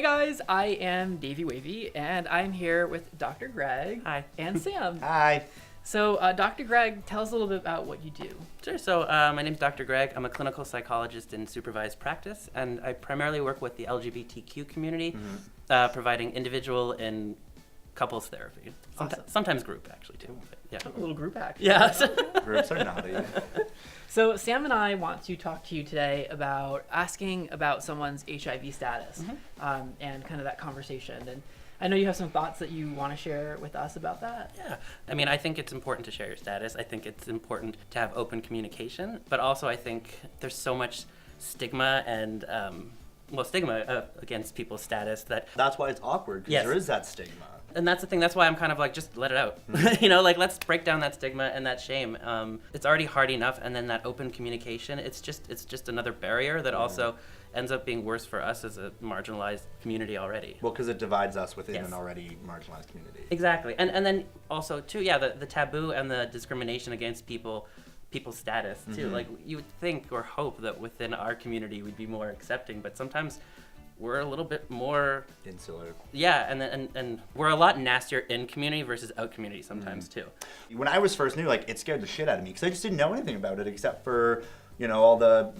guys, I am Davey Wavy, and I'm here with Dr. Greg. Hi. And Sam. Hi. So, Dr. Greg, tell us a little bit about what you do. Sure. So my name's Dr. Greg. I'm a clinical psychologist in supervised practice, and I primarily work with the LGBTQ community, providing individual and couples therapy. Awesome. Sometimes group, actually, too. But, yeah. A little group action. Yeah. Groups are naughty. So Sam and I want to talk to you today about asking about someone's HIV status and kind of that conversation. And I know you have some thoughts that you want to share with us about that. Yeah. I mean, I think it's important to share your status. I think it's important to have open communication. But also, I think there's so much stigma and, stigma against people's status that... That's why it's awkward, because there is that stigma. And that's the thing. That's why I'm kind of like, just let it out. You know, like, let's break down that stigma and that shame. It's already hard enough, and then that open communication, it's just another barrier that also ends up being worse for us as a marginalized community already. Well, because it divides us within an already marginalized community. Exactly. And then also, too, the taboo and the discrimination against people's status, too. Like, you would think or hope that within our community we'd be more accepting, but sometimes we're a little bit more insular. Yeah, and we're a lot nastier in community versus out community sometimes too. When I was first new, like, it scared the shit out of me because I just didn't know anything about it except for, all the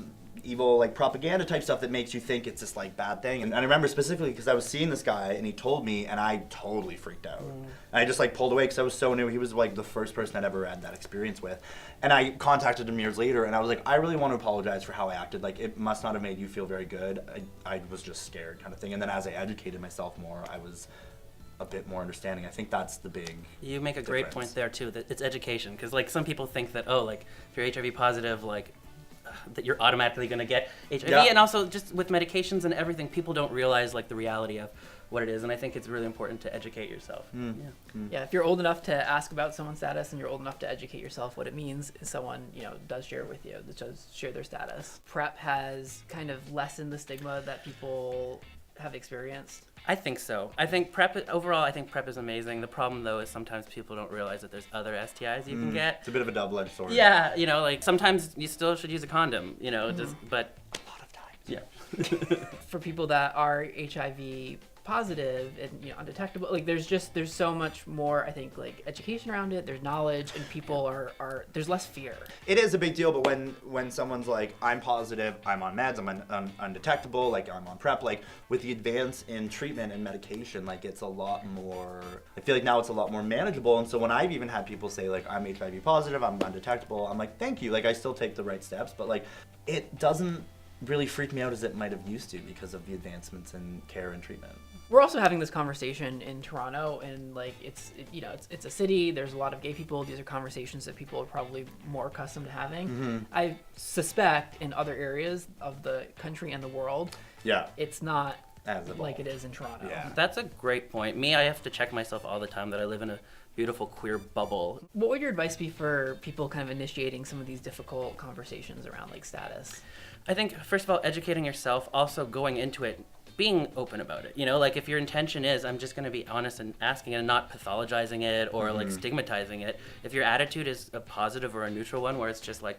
evil, like, propaganda type stuff that makes you think it's this, like, bad thing. And I remember specifically because I was seeing this guy and he told me and I totally freaked out. And I just, like, pulled away because I was so new. He was, like, the first person I'd ever had that experience with. And I contacted him years later and I was like, I really want to apologize for how I acted. Like, it must not have made you feel very good. I was just scared kind of thing. And then as I educated myself more, I was a bit more understanding. I think that's the big You make a great point there too, that it's education. Because, like, some people think that, if you're HIV positive, like, that you're automatically going to get HIV. Yeah. And also just with medications and everything, people don't realize, like, the reality of what it is. And I think it's really important to educate yourself. Yeah, if you're old enough to ask about someone's status and you're old enough to educate yourself what it means, someone, does share with you, that does share their status. PrEP has kind of lessened the stigma that people have experienced. I think so. I think PrEP is amazing. The problem, though, is sometimes people don't realize that there's other STIs you can get. It's a bit of a double-edged sword. Yeah, like, sometimes you still should use a condom, but a lot of times. Yeah. For people that are HIV positive and undetectable, like, there's so much more, I think, like, education around it. There's knowledge and people are there's less fear. It is a big deal, but when someone's like, I'm positive, I'm on meds, I'm undetectable, like, I'm on PrEP, like, with the advance in treatment and medication, like, it's a lot more, I feel like now it's a lot more manageable. And so when I've even had people say, like, I'm HIV positive, I'm undetectable, I'm like, thank you, like, I still take the right steps, but, like, it doesn't really freak me out as it might have used to because of the advancements in care and treatment. We're also having this conversation in Toronto, and, like, it's a city. There's a lot of gay people. These are conversations that people are probably more accustomed to having. I suspect in other areas of the country and the world, it's not like it is in Toronto. Yeah. That's a great point. I have to check myself all the time that I live in a beautiful queer bubble. What would your advice be for people kind of initiating some of these difficult conversations around, like, status? I think, first of all, educating yourself, also going into it, being open about it. Like, if your intention is, I'm just going to be honest and asking and not pathologizing it or like stigmatizing it. If your attitude is a positive or a neutral one where it's just like,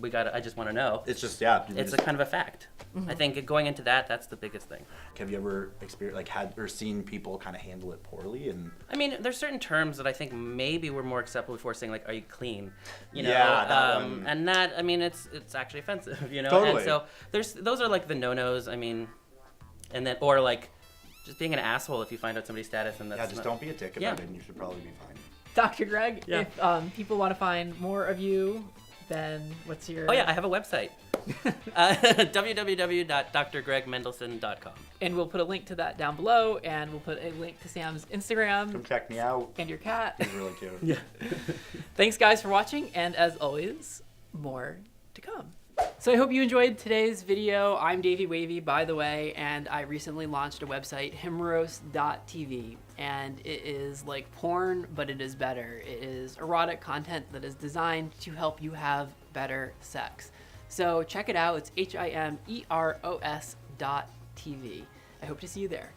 I just want to know. It's just, It's a kind of a fact. I think going into that's the biggest thing. Have you ever experienced, like, had or seen people kind of handle it poorly? And I mean, there's certain terms that I think maybe were more acceptable before, saying, like, are you clean? That one. And that, I mean, it's actually offensive, Totally. And so those are, like, the no-nos, I mean, and then, or, like, just being an asshole if you find out somebody's status and that's don't be a dick about it and you should probably be fine. Dr. Greg, if people want to find more of you, then what's your... Oh, yeah, I have a website. www.drgregmendelson.com. And we'll put a link to that down below, and we'll put a link to Sam's Instagram. Come check me out. And your cat. He's really cute. Yeah. Thanks, guys, for watching, and as always, more to come. So I hope you enjoyed today's video. I'm Davey Wavy, by the way, and I recently launched a website, Himeros.tv, and it is like porn, but it is better. It is erotic content that is designed to help you have better sex. So check it out. It's Himeros.tv. I hope to see you there.